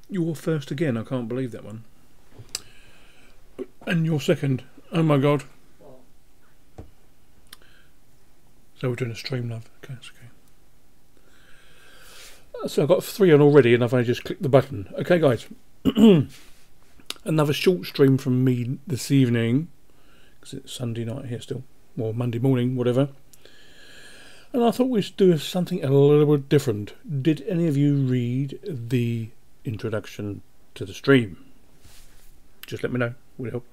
You're first again. I can't believe that one. And you're second. Oh my god. So we're doing a stream, love. Okay, that's okay. So I've got 3 on already, and I've only just clicked the button. Okay, guys. Another short stream from me this evening, because it's Sunday night here still, or Monday morning, whatever. And I thought we'd do something a little bit different. Did any of you read the introduction to the stream? Just let me know. Would help.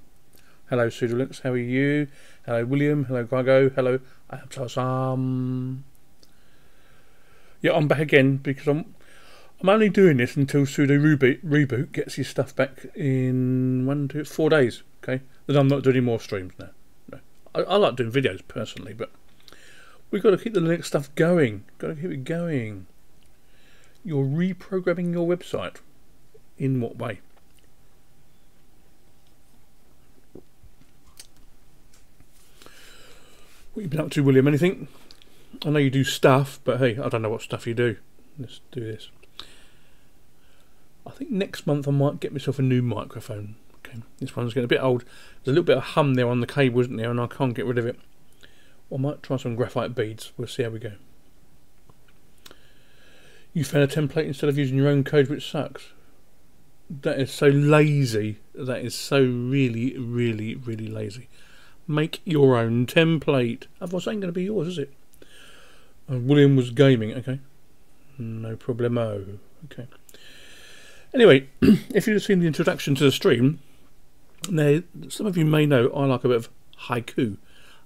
Hello, Sneekylinux. How are you? Hello, William. Hello, Greggo. Hello. Yeah, I'm back again because I'm only doing this until sudo reboot gets his stuff back in 4 days. Okay, then I'm not doing any more streams now. No. I like doing videos personally, but we've got to keep the Linux stuff going. Got to keep it going. You're reprogramming your website. In what way? What you been up to, William? Anything? I know you do stuff, but hey, I don't know what stuff you do. Let's do this. I think next month I might get myself a new microphone. Okay, this one's getting a bit old. There's a little bit of hum there on the cable, isn't there? And I can't get rid of it. I might try some graphite beads. We'll see how we go. You found a template instead of using your own code, which sucks. That is so lazy. That is so really, really, really lazy. Make your own template. Otherwise, it ain't going to be yours, is it? William was gaming. Okay. No problemo. Okay. Anyway, if you've seen the introduction to the stream, now some of you may know I like a bit of haiku.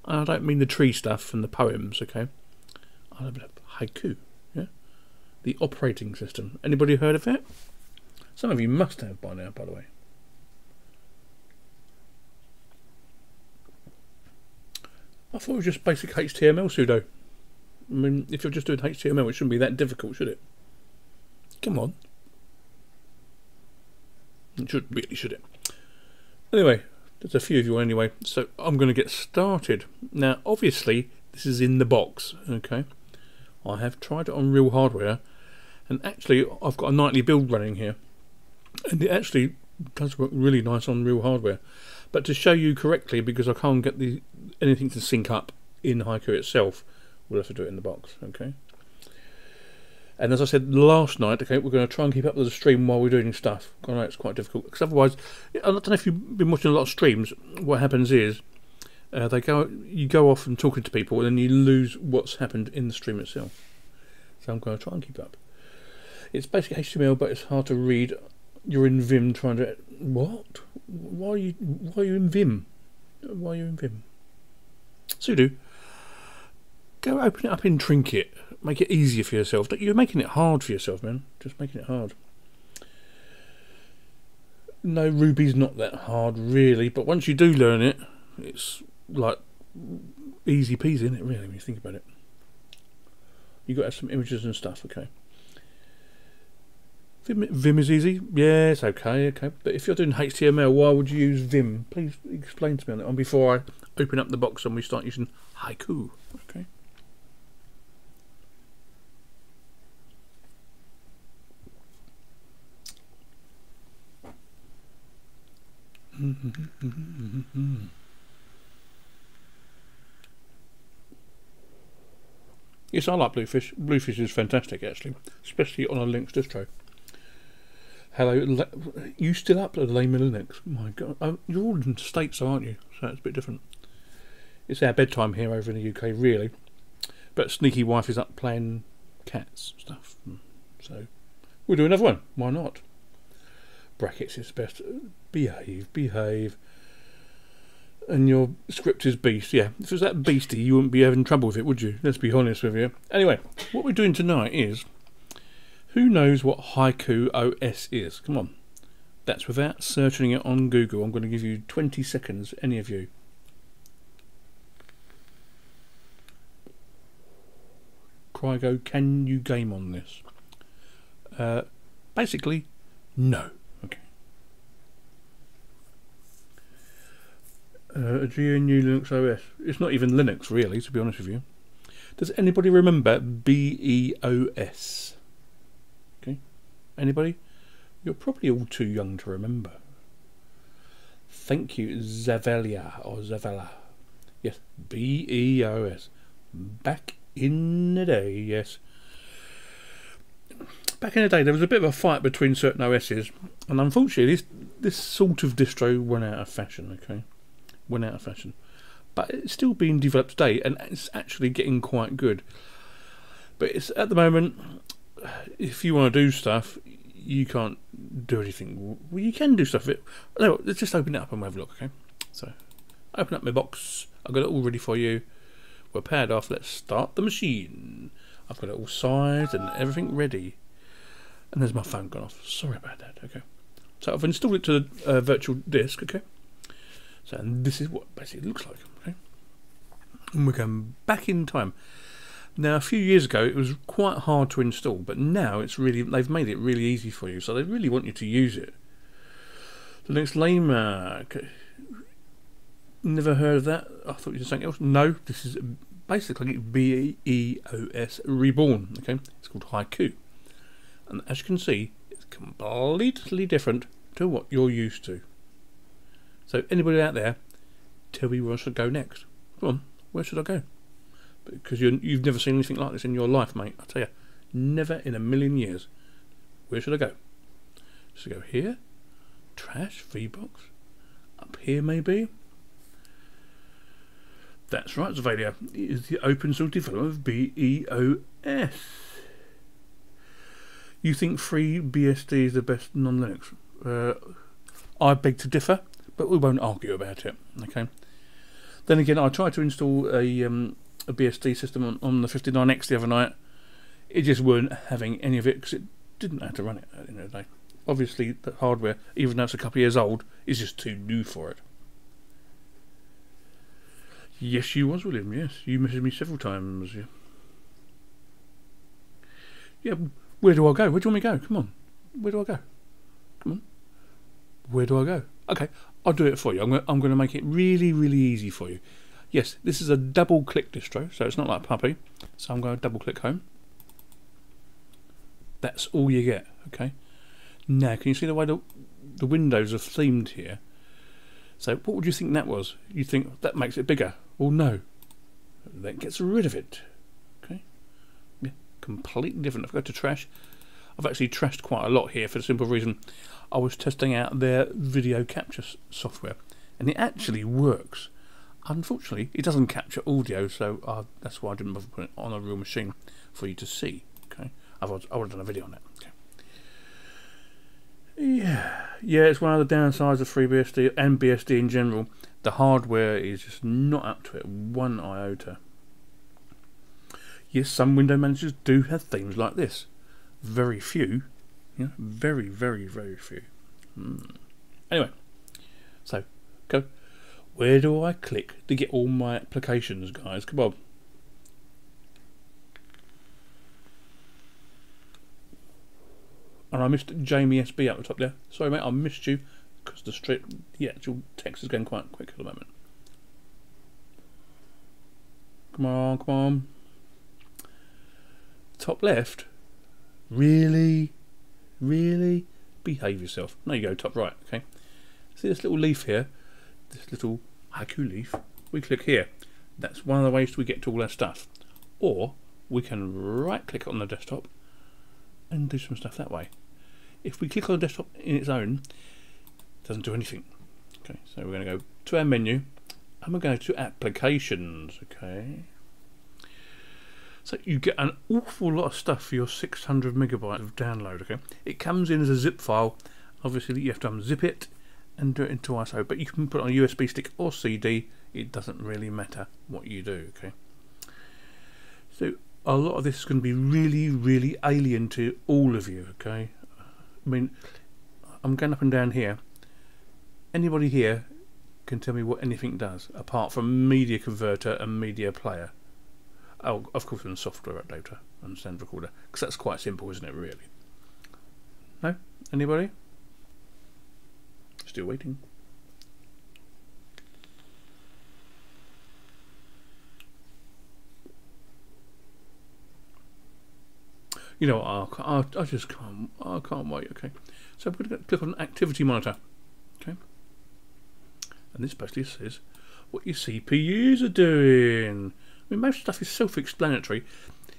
I don't mean the tree stuff and the poems, okay? I like a bit of haiku, yeah? The operating system. Anybody heard of it? Some of you must have by now, by the way. I thought it was just basic HTML pseudo. I mean, if you're just doing HTML, it shouldn't be that difficult, should it? Come on. It should, really, should it? Anyway, there's a few of you anyway, so I'm going to get started. Now, obviously, this is in the box, okay? I have tried it on real hardware, and actually, I've got a nightly build running here. And it actually does work really nice on real hardware. But to show you correctly, because I can't get anything to sync up in Haiku itself, we'll have to do it in the box, okay? And as I said last night, okay, we're going to try and keep up with the stream while we're doing stuff. I know it's quite difficult, because otherwise, I don't know if you've been watching a lot of streams, what happens is, you go off and talking to people, and then you lose what's happened in the stream itself. So I'm going to try and keep up. It's basically HTML, but it's hard to read. You're in Vim trying to... What? Why are you in Vim? Why are you in Vim? Sudo, go open it up in Trinket. Make it easier for yourself. You're making it hard for yourself, man. Just making it hard. No, Ruby's not that hard, really. But once you do learn it, it's like easy peasy, isn't it, really, when you think about it? You've got to have some images and stuff, okay. Vim is easy. Yes, okay. But if you're doing HTML, why would you use Vim? Please explain to me on that one before I open up the box and we start using haiku. Okay. Yes, I like Bluefish. Bluefish is fantastic, actually, especially on a Linux distro. Hello, you still upload Linux? My God, you're all in the States, aren't you? So it's a bit different. It's our bedtime here over in the UK, really. But Sneaky Wife is up playing cats stuff. So we'll do another one. Why not? Brackets is best. Behave. And your script is beast. Yeah, if it was that beastie, you wouldn't be having trouble with it, would you? Let's be honest with you. Anyway, what we're doing tonight is, who knows what Haiku OS is? Come on. That's without searching it on Google. I'm going to give you 20 seconds, any of you. Crygo, can you game on this? Basically, no. Okay. A GNU Linux OS. It's not even Linux, really, to be honest with you. Does anybody remember BEOS? Okay, anybody? You're probably all too young to remember. Thank you, Zavelia or Zavella. Yes, BEOS. Back in the day, yes. Back in the day, there was a bit of a fight between certain OSs, and unfortunately, this sort of distro went out of fashion. Okay, went out of fashion, but it's still being developed today, and it's actually getting quite good. But it's at the moment, if you want to do stuff, you can't do anything. Well, you can do stuff with it. No, let's just open it up and have a look. Okay, so open up my box. I've got it all ready for you. We're powered off. Let's start the machine. I've got it all sized and everything ready. And there's my phone gone off. Sorry about that. Okay. So I've installed it to the virtual disk. Okay. So and this is what basically it looks like. Okay. And we're going back in time. Now a few years ago it was quite hard to install, but now it's really they've made it really easy for you. So they really want you to use it. The next Lamer. Okay. Never heard of that. I thought you were something else. No, this is basically BEOS Reborn. Okay. It's called Haiku. And as you can see, it's completely different to what you're used to. So anybody out there, tell me where I should go next. Come on, where should I go? Because you've never seen anything like this in your life, mate. I tell you, never in a million years. Where should I go? Should I go here? Trash, VBox? Up here maybe? That's right, Zavalia. It is the open source development of BEOS. You think FreeBSD is the best non-Linux? I beg to differ, but we won't argue about it. Okay. Then again, I tried to install a BSD system on the 59X the other night. It just weren't having any of it because it didn't know how to run it at the end of the day. Obviously, the hardware, even though it's a couple of years old, is just too new for it. Yes, you was, William. Yes, you messaged me several times. Yeah. Where do I go? Where do you want me to go? Come on. Where do I go? Come on. Where do I go? Okay, I'll do it for you. I'm going to make it really, really easy for you. Yes, this is a double-click distro, so it's not like Puppy. So I'm going to double-click home. That's all you get, okay? Now, can you see the way the windows are themed here? So what would you think that was? You think that makes it bigger? Well, no. That gets rid of it. Okay? Yeah, completely different. If I go to trash, I've actually trashed quite a lot here for the simple reason I was testing out their video capture software, and it actually works. Unfortunately, it doesn't capture audio, so that's why I didn't bother putting it on a real machine for you to see. Okay, otherwise I would have done a video on that. Okay. Yeah, it's one of the downsides of FreeBSD and BSD in general. The hardware is just not up to it one iota. Yes, some window managers do have themes like this. Very few. Yeah, very, very, very few. Anyway, so go. Where do I click to get all my applications, guys? Come on. And I missed Jamie SB up the top there. Sorry, mate, I missed you because the actual text is going quite quick at the moment. Come on, come on. Top left? Really? Really? Behave yourself. No, you go top right, okay? See this little leaf here? This little haiku leaf? We click here. That's one of the ways we get to all our stuff. Or we can right click on the desktop and do some stuff that way. If we click on the desktop in its own, it doesn't do anything. Okay, so we're going to go to our menu and we're going to applications. Okay, so you get an awful lot of stuff for your 600 megabytes of download. Okay, it comes in as a zip file. Obviously you have to unzip it and do it into ISO, but you can put it on a USB stick or CD. It doesn't really matter what you do. Okay, so a lot of this is going to be really, really alien to all of you, okay? I mean, I'm going up and down here. Anybody here can tell me what anything does, apart from media converter and media player. Oh, of course, and software updater and sound recorder, because that's quite simple, isn't it, really? No? Anybody? Still waiting. You know, I just can't. I can't wait. Okay, so I'm going to click on Activity Monitor. Okay, and this basically says what your CPUs are doing. I mean, most stuff is self-explanatory.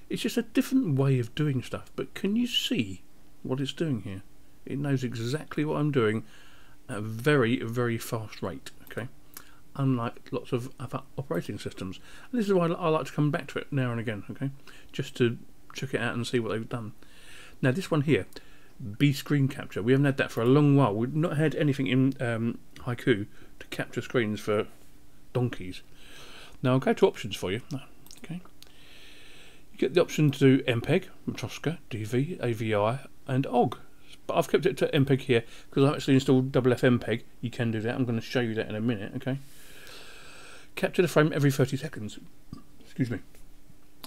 It's just a different way of doing stuff. But can you see what it's doing here? It knows exactly what I'm doing at a very, very fast rate. Okay, unlike lots of other operating systems. And this is why I like to come back to it now and again. Okay, just to check it out and see what they've done. Now this one here, B screen capture. We haven't had that for a long while. We've not had anything in Haiku to capture screens for donkeys. Now I'll go to options for you. Okay, you get the option to do MPEG, Matroska, DV, AVI, and OGG. But I've kept it to MPEG here because I've actually installed FFmpeg. You can do that. I'm going to show you that in a minute. Okay. Capture the frame every 30 seconds. Excuse me.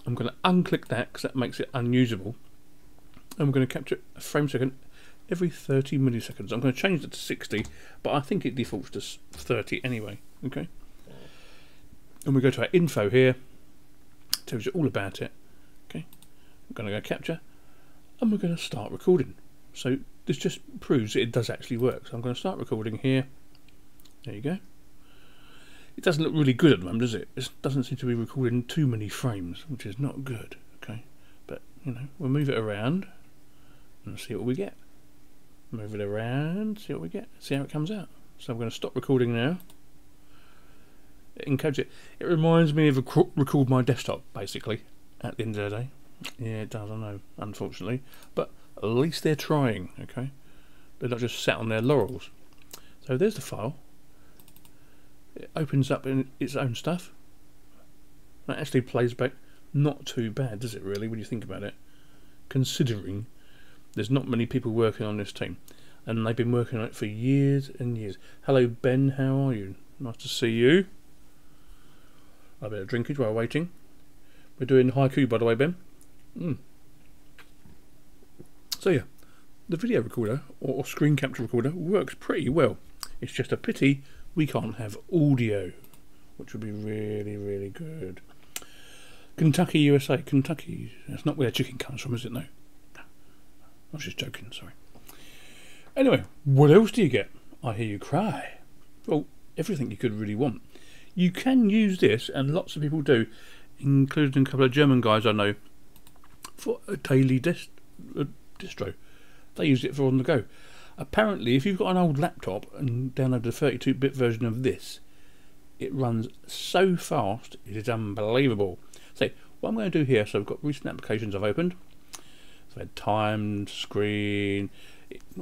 I'm going to unclick that because that makes it unusable. And we're going to capture a frame second every 30 milliseconds. I'm going to change that to 60, but I think it defaults to 30 anyway. Okay. And we go to our info here. It tells you all about it. Okay. I'm going to go capture, and we're going to start recording. So this just proves that it does actually work. So I'm going to start recording here. There you go. It doesn't look really good at the moment, does it? It doesn't seem to be recording too many frames, which is not good. Okay, but you know, we'll move it around and see what we get. Move it around, see what we get, see how it comes out. So I'm going to stop recording now. It encodes it. It reminds me of record my desktop, basically, at the end of the day. Yeah, it does, I know, unfortunately. But at least they're trying, okay? They're not just sat on their laurels. So there's the file. It opens up in its own stuff. That actually plays back not too bad, does it really, when you think about it? Considering there's not many people working on this team. And they've been working on it for years and years. Hello Ben, how are you? Nice to see you. A bit of drinkage while waiting. We're doing haiku, by the way, Ben. So yeah, the video recorder or screen capture recorder works pretty well. It's just a pity we can't have audio, which would be really, really good. Kentucky, USA. Kentucky. That's not where chicken comes from, is it? No. I was just joking, sorry. Anyway, what else do you get? I hear you cry. Well, everything you could really want. You can use this, and lots of people do, including a couple of German guys I know, for a daily distro. They use it for on the go. Apparently, if you've got an old laptop and download the 32-bit version of this, it runs so fast, it is unbelievable. So, what I'm going to do here, so I've got recent applications I've opened. So I've had timed, screen.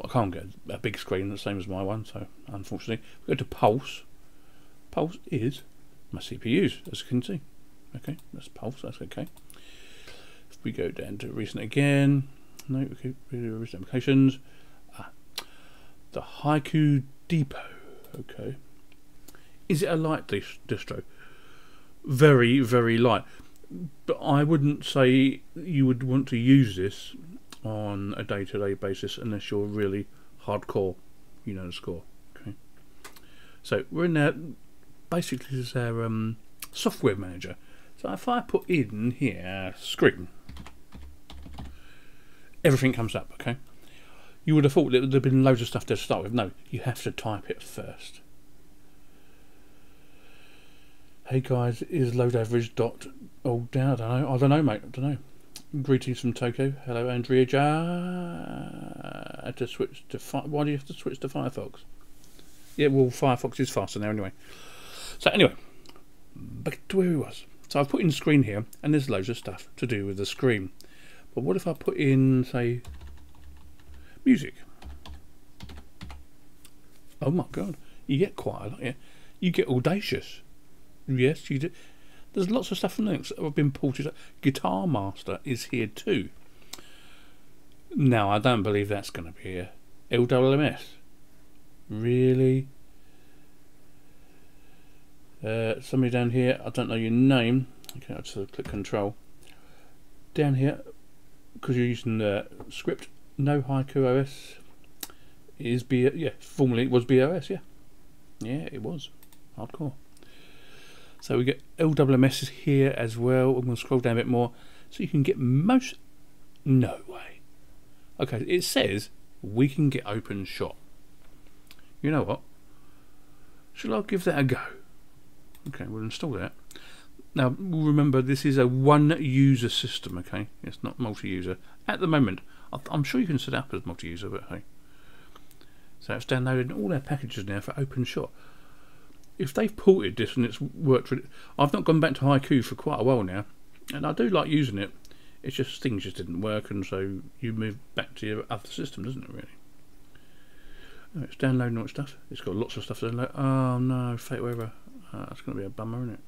I can't get a big screen the same as my one, so unfortunately. We go to Pulse. Pulse is my CPUs, as you can see. Okay, that's Pulse, that's okay. If we go down to recent again, no, okay, recent applications. The Haiku Depot, okay. Is it a light distro? Very, very light. But I wouldn't say you would want to use this on a day-to-day basis unless you're really hardcore, you know the score. Okay. So we're in there. Basically, this is our software manager. So if I put in here screen, everything comes up. Okay. You would have thought that there'd have been loads of stuff there to start with. No, you have to type it first. Hey guys, is load average dot down? I don't know, mate. I don't know. Greetings from Tokyo. Hello, Andrea. I had to switch to why do you have to switch to Firefox? Yeah, well, Firefox is faster now anyway. So anyway, back to where we was. So I've put in the screen here, and there's loads of stuff to do with the screen. But what if I put in, say, music? Oh my god, you get quite a lot here. You get audacious. Yes, you do. There's lots of stuff from Linux that have been ported. Guitar Master is here too. Now, I don't believe that's going to be here. LWMS. Really? Somebody down here, I don't know your name. Okay, I'll just click Control. Down here, because you're using the script, no Haiku OS is formerly it was BOS, yeah. Yeah, it was. Hardcore. So we get LWMS is here as well. I'm going to scroll down a bit more. So you can get most No way. Okay, it says we can get open shot. You know what? Shall I give that a go? Okay, we'll install that. Now, remember, this is a one-user system, okay? It's not multi-user. At the moment, I'm sure you can set it up as multi-user, but hey. So it's downloading all their packages now for OpenShot. If they've ported this and it's worked, I've not gone back to Haiku for quite a while now, and I do like using it. It's just things just didn't work, and so you move back to your other system, doesn't it? Really? Oh, it's downloading all its stuff. It's got lots of stuff to download. Oh no, fake weather. That's going to be a bummer, isn't it?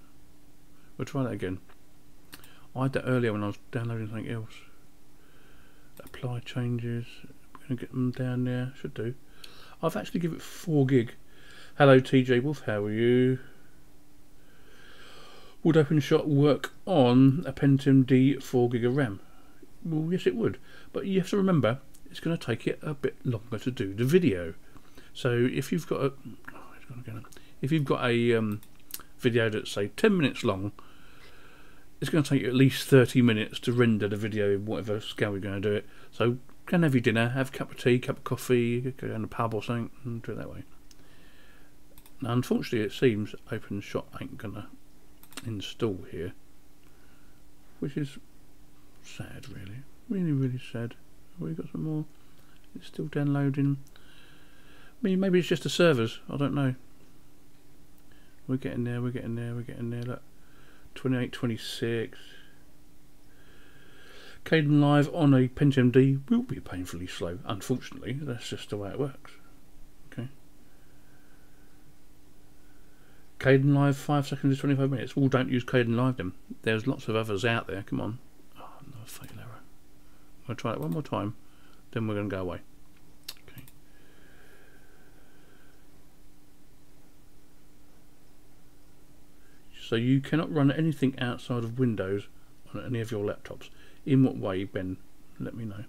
We'll try that again. I had that earlier when I was downloading something else. Apply changes. We're going to get them down there. Should do. I've actually given it 4 gig. Hello TJ Wolf, how are you? Would OpenShot work on a Pentium D 4 gig of RAM? Well, yes it would. But you have to remember, it's going to take it a bit longer to do the video. So if you've got a... if you've got a video that's say 10 minutes long, it's going to take you at least 30 minutes to render the video in whatever scale you're going to do it. So go and have your dinner, have a cup of tea, cup of coffee, go down the pub or something and do it that way. Now unfortunately it seems OpenShot ain't going to install here, which is sad, really. Really sad. We've got some more. It's still downloading. I mean, maybe it's just the servers, I don't know. We're getting there, we're getting there, we're getting there. Look, 28, 26. Kden Live on a Pentium D will be painfully slow. Unfortunately, that's just the way it works. Okay. Kden Live 5 seconds is 25 minutes. Well, don't use Kden Live then. There's lots of others out there. Come on. Oh, no, fail error. I'm going to try it one more time. Then we're going to go away. Okay. So you cannot run anything outside of Windows on any of your laptops. In what way, Ben? Let me know.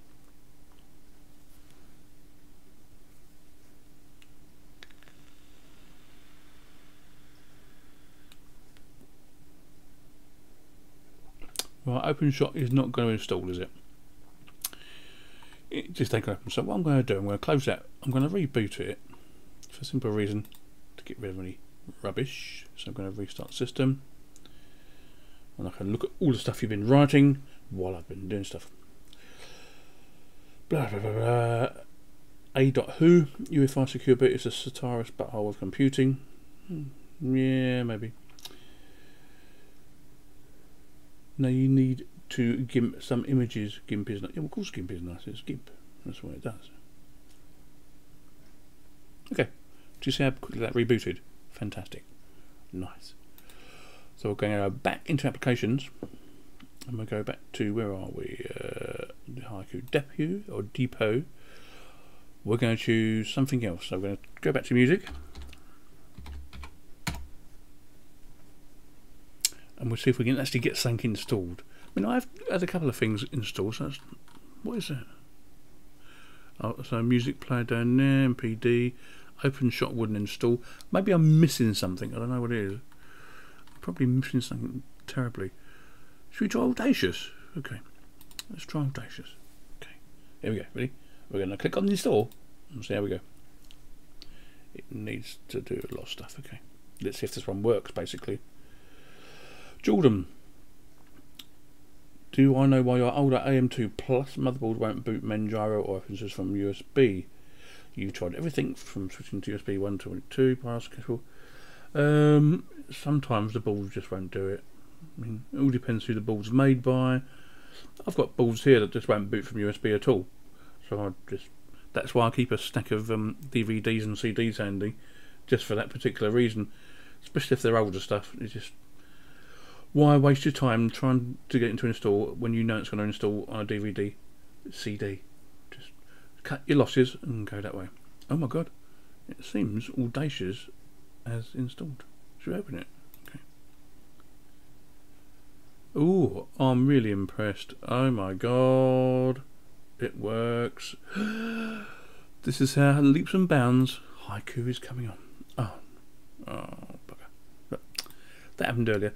Right, OpenShot is not going to install, is it? It just ain't going to open. So what I'm going to do, I'm going to close that. I'm going to reboot it for a simple reason, to get rid of any rubbish. So I'm going to restart the system, and I can look at all the stuff you've been writing while I've been doing stuff. Blah blah blah blah. A.who UEFI secure boot is a satirist butthole of computing. Yeah, maybe. Now you need to GIMP some images. GIMP is not. Yeah, of course GIMP is nice. It's GIMP. That's what it does. Okay. Do you see how quickly that rebooted? Fantastic. Nice. So we're going to go back into applications, and we'll go back to, where are we? The Haiku Depot. We're going to choose something else. So we're going to go back to music, and we'll see if we can actually get something installed. I mean, I've had a couple of things installed. So that's, what is that? Oh, so music player down there, MPD. OpenShot wouldn't install. Maybe I'm missing something. I don't know what it is. I'm probably missing something terribly. Should we try Audacious? Okay, let's try Audacious. Okay, here we go. Ready? We're going to click on the install and see how we go. It needs to do a lot of stuff. Okay, let's see if this one works. Basically, Jordan, do I know why your older AM2 Plus motherboard won't boot Manjaro or opens from USB? You've tried everything from switching to USB 1 to 2, pass casual. Sometimes the boards just won't do it. I mean, it all depends who the board's made by. I've got boards here that just won't boot from USB at all. So that's why I keep a stack of DVDs and CDs handy, just for that particular reason. Especially if they're older stuff. It's just, why waste your time trying to get into install when you know it's going to install on a DVD, CD? Just cut your losses and go that way. Oh my god, it seems Audacious has installed. Should we open it? Okay. Ooh, I'm really impressed. Oh my god, it works. This is how leaps and bounds Haiku is coming on. Oh bugger. Look, that happened earlier.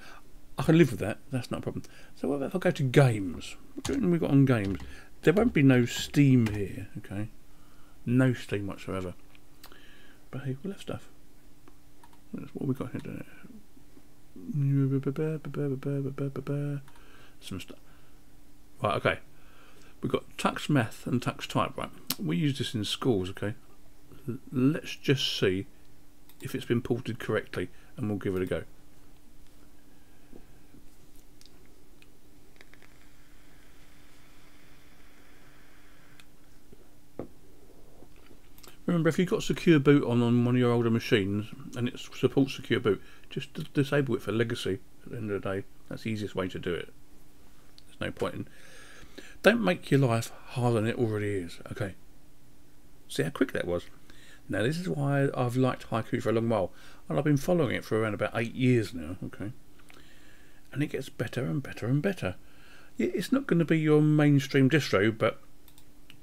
I can live with that. That's not a problem. So what about if I go to games? What do we've got on games? there won't be no steam here, okay? No steam whatsoever. But hey, we'll have stuff. That's what we got here. Some stuff. Right, okay. We've got tux math and tux type, right? We use this in schools, okay? Let's just see if it's been ported correctly, and we'll give it a go. Remember, if you've got secure boot on one of your older machines and it supports secure boot, just disable it for legacy at the end of the day. That's the easiest way to do it. There's no point in... Don't make your life harder than it already is, okay? See how quick that was? Now, this is why I've liked Haiku for a long while, and I've been following it for around about 8 years now, okay? And it gets better and better and better. It's not going to be your mainstream distro, but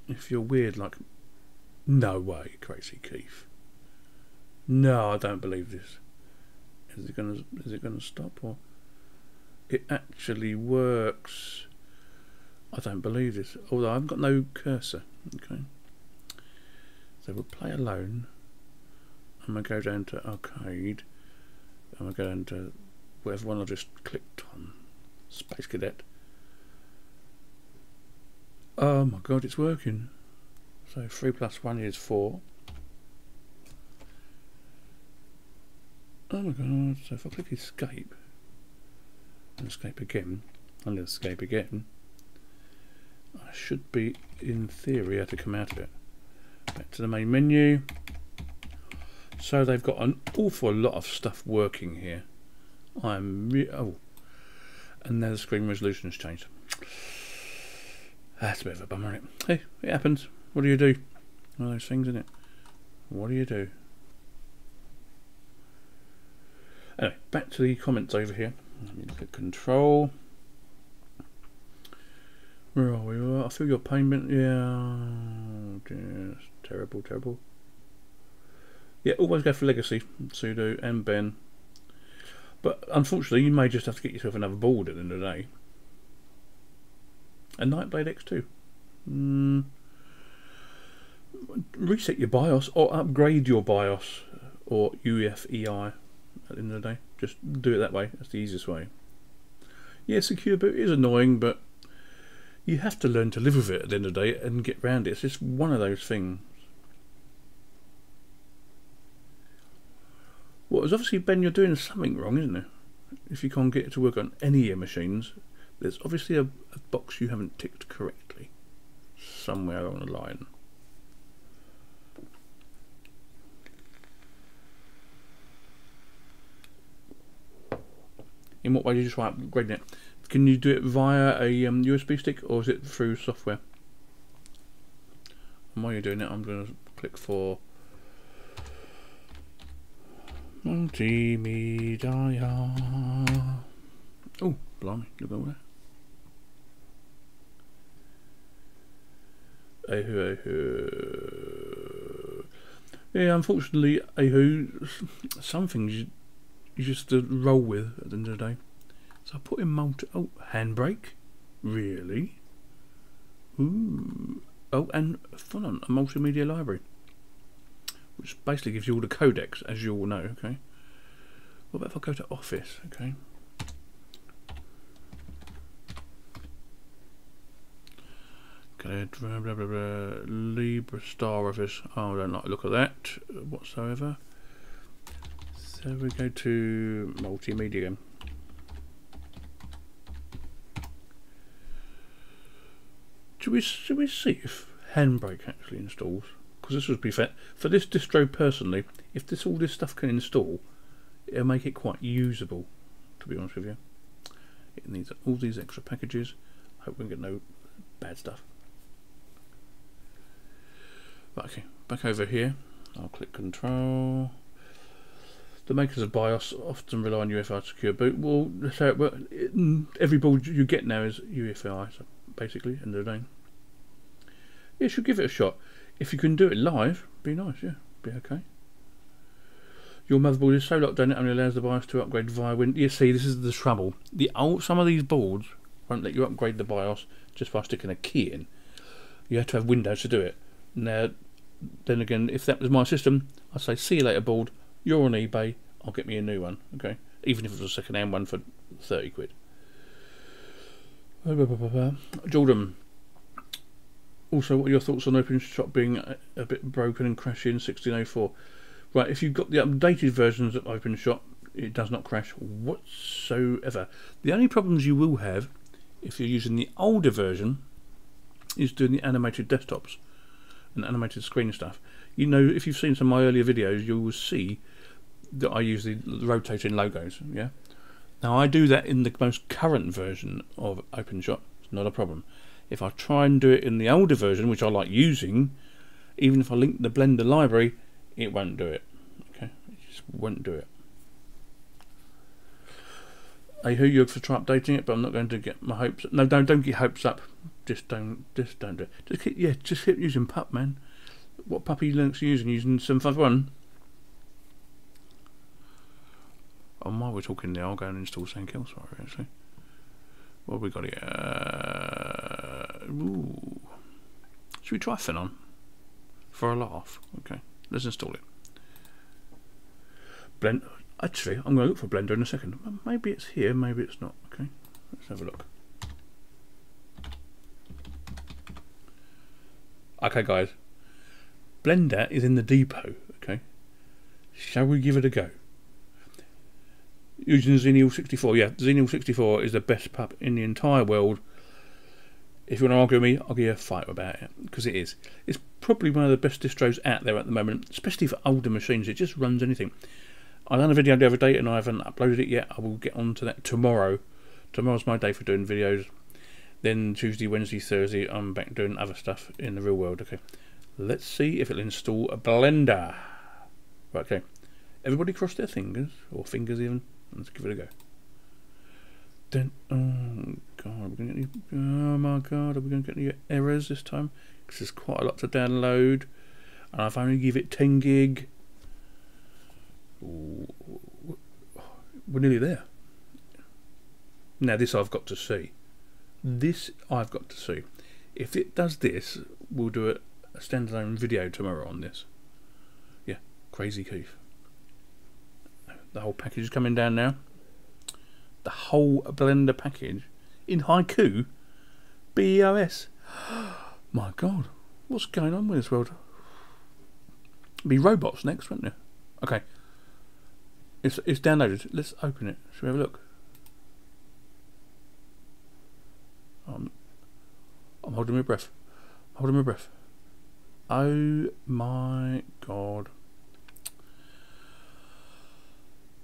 if you're weird like... No way, Crazy Keith. No, I don't believe this. Is it gonna stop, or it actually works? I don't believe this. Although I've got no cursor. Okay. So we'll play alone. I'm gonna go down to arcade. I'm gonna go down to whatever one I just clicked on. Space Cadet. Oh my god, it's working. So 3 plus 1 is 4. Oh my god, so if I click escape and escape again and escape again, I should be, in theory, able to come out of it. Back to the main menu. So they've got an awful lot of stuff working here. Oh, and now the screen resolution has changed. That's a bit of a bummer, isn't it? Hey, it happens. What do you do? One of those things, isn't it? What do you do? Anyway, back to the comments over here. Let me look at control. Where are we? I feel your payment. Yeah, oh, terrible, terrible. Yeah, always go for legacy, sudo and Ben. But unfortunately, you may just have to get yourself another board at the end of the day. A Nightblade X2. Reset your BIOS or upgrade your BIOS or UEFI at the end of the day. Just do it that way. That's the easiest way. Yeah, secure boot is annoying, but you have to learn to live with it at the end of the day and get around it. It's just one of those things. Well, it's obviously, Ben, you're doing something wrong, isn't it? If you can't get it to work on any of your machines, there's obviously a box you haven't ticked correctly somewhere on the line. In what way did you try upgrading it? Can you do it via a USB stick, or is it through software? And while you're doing it, I'm going to click for multimedia. Oh, blimey, look over there. Ahu. Yeah, unfortunately, Ahu, some things you just roll with at the end of the day. So I put in handbrake, really? Ooh. Oh, and fun, a multimedia library, which basically gives you all the codecs, as you all know. Okay. What about if I go to Office? Okay. Okay, blah, blah, blah, blah. Libra Star Office. Oh, I don't like the look at that whatsoever. So we go to multimedia again. Should we see if handbrake actually installs? Because this would be fair for this distro personally. If all this stuff can install, it'll make it quite usable. To be honest with you, it needs all these extra packages. I hope we can get no bad stuff. Right, okay, back over here. I'll click Control. The makers of BIOS often rely on UEFI secure boot. Well, that's how it works. Every board you get now is UEFI, so basically, end of the day. Yeah, you should give it a shot. If you can do it live, be nice, yeah, be okay. Your motherboard is so locked down it only allows the BIOS to upgrade via Windows. You see, this is the trouble. Some of these boards won't let you upgrade the BIOS just by sticking a key in. You have to have Windows to do it. Now, then again, if that was my system, I'd say, see you later, board. You're on eBay. I'll get me a new one. Okay, even if it was a second-hand one for 30 quid. Jordan. Also, what are your thoughts on OpenShot being a bit broken and crashing in 1604? Right, if you've got the updated versions of OpenShot, it does not crash whatsoever. The only problems you will have if you're using the older version is doing the animated desktops and animated screen stuff. You know, if you've seen some of my earlier videos, you will see that I use the rotating logos. Yeah. Now I do that in the most current version of OpenShot. It's not a problem. If I try and do it in the older version, which I like using, even if I link the Blender library, it won't do it. Okay, it just won't do it. I hear you for try updating it, but I'm not going to get my hopes up. No, don't get hopes up. Just don't do it. Just keep using Pup, man. What puppy Linux are you using? Using 751? And while we're talking there, I'll go and install something else for it, actually. What have we got here? Ooh. Should we try Phenon? For a laugh. Okay, let's install it. Actually, I'm going to look for Blender in a second. Maybe it's here, maybe it's not. Okay, let's have a look. Okay, guys. Blender is in the depot. Okay, shall we give it a go? Using Sneekylinux. Yeah, Sneekylinux is the best pup in the entire world. If you want to argue with me, I'll give you a fight about it, because it is. It's probably one of the best distros out there at the moment, especially for older machines. It just runs anything. I done a video the other day and I haven't uploaded it yet. I will get on to that tomorrow. Tomorrow's my day for doing videos. Then Tuesday, Wednesday, Thursday, I'm back doing other stuff in the real world. Okay, let's see if it'll install a Blender. Right, okay. Everybody cross their fingers, or fingers even. Let's give it a go. Then, oh god, we're gonna get any, oh my god, are we going to get any errors this time? Because there's quite a lot to download, and I've only give it 10 gig. Ooh, we're nearly there. Now this I've got to see. This I've got to see. If it does this, we'll do a standalone video tomorrow on this. Yeah, crazy Keith. The whole package is coming down now. The whole Blender package in haiku. BEOS. My god, what's going on with this world? Be robots next, won't there? Okay, it's downloaded. Let's open it. Shall we have a look? I'm holding my breath. Holding my breath. Oh my god.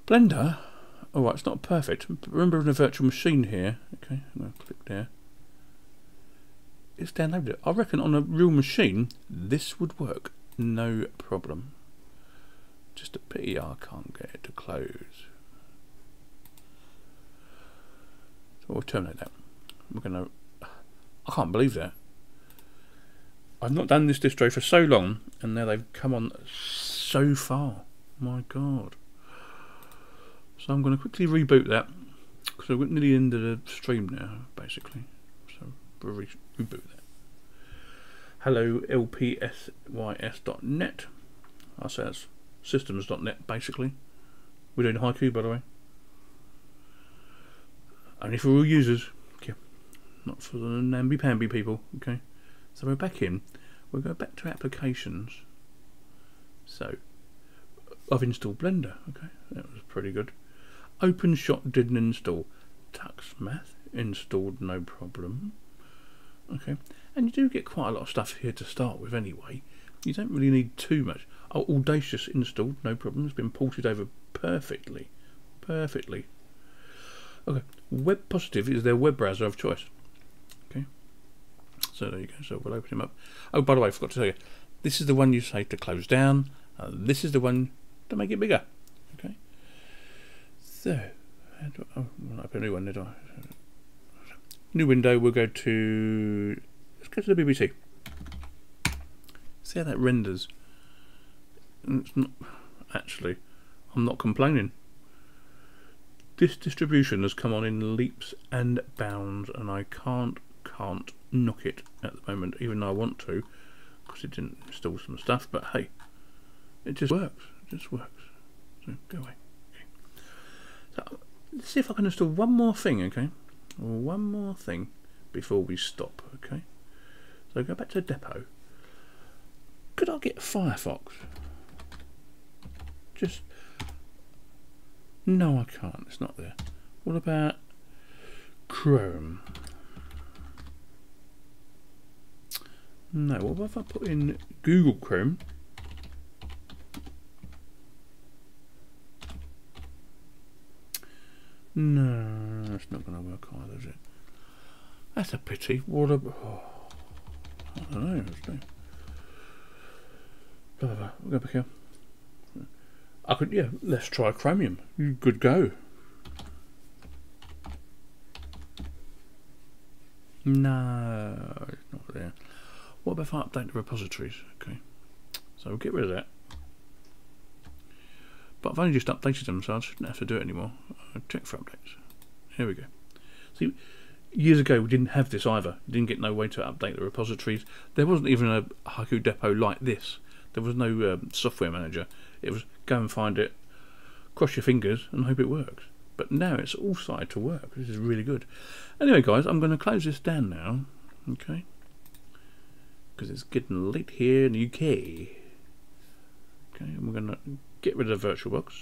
Blender. Oh, right, it's not perfect. Remember, in a virtual machine here. Okay, I'm going to click there. It's downloaded. I reckon on a real machine this would work. No problem. Just a pity I can't get it to close. So we'll terminate that. We're going to. I can't believe that. I've not done this distro for so long, and now they've come on so far. My god. So I'm going to quickly reboot that, because we're nearly into the stream now, basically. So we'll reboot that. Hello, lpsys.net. I say that's systems.net, basically. We're doing haiku, by the way. Only for all users, okay. Not for the namby-pamby people, okay. So we're back in. We'll go back to applications. So I've installed Blender, okay. That was pretty good. OpenShot didn't install. TuxMath installed, no problem. Okay, and you do get quite a lot of stuff here to start with anyway. You don't really need too much. Oh, Audacious installed, no problem. It's been ported over perfectly. Perfectly. Okay, Web Positive is their web browser of choice. Okay, so there you go. So we'll open him up. Oh, by the way, I forgot to tell you, this is the one you say to close down. This is the one to make it bigger. Okay. So, oh, I'll open a new one, did I? New window, we'll go to, let's go to the BBC. See how that renders. It's not, actually, I'm not complaining. This distribution has come on in leaps and bounds, and I can't can't knock it at the moment, even though I want to, because it didn't install some stuff. But hey, it just works. It just works. So go away. Okay. So let's see if I can install one more thing. Okay, one more thing before we stop. Okay. So go back to depot. Could I get Firefox? Just no, I can't. It's not there. What about Chrome? No. What if I put in Google Chrome? No, that's not going to work either, is it? That's a pity. What a... Oh, I don't know. We'll go back here. I could, yeah, let's try Chromium. Good go. No, it's not there. What about if I update the repositories? Okay, so we'll get rid of that. But I've only just updated them, so I shouldn't have to do it anymore. Check for updates. Here we go. See, years ago we didn't have this either. We didn't get no way to update the repositories. There wasn't even a Haiku depot like this. There was no software manager. It was go and find it, cross your fingers and hope it works. But now it's all started to work. This is really good. Anyway guys, I'm going to close this down now. Okay. Because it's getting late here in the UK. Okay, and we're going to get rid of the VirtualBox.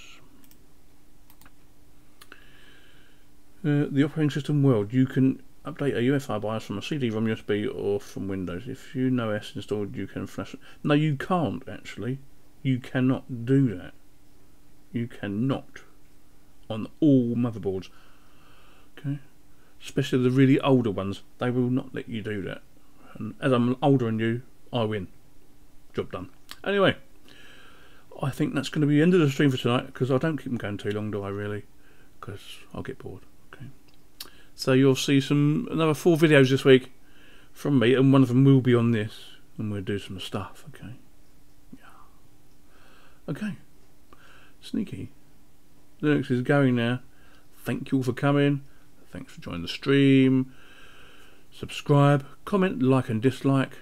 The operating system world. You can update a UEFI BIOS from a CD-ROM, USB or from Windows. If you know S installed, you can flash it. No, you can't actually. You cannot do that. You cannot. On all motherboards. Okay. Especially the really older ones. They will not let you do that. And as I'm older than you, I win. Job done. Anyway. I think that's going to be the end of the stream for tonight, because I don't keep them going too long, do I really? Because I'll get bored. Okay. So you'll see another 4 videos this week from me, and one of them will be on this, and we'll do some stuff. Okay. Yeah. Okay. Sneaky Linux is going now. Thank you all for coming. Thanks for joining the stream. Subscribe, comment, like and dislike.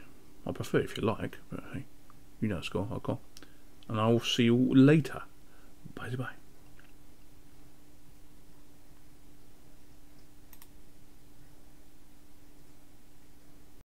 I prefer if you like, but hey, you know the score. I'll call. And I'll see you later. Bye bye.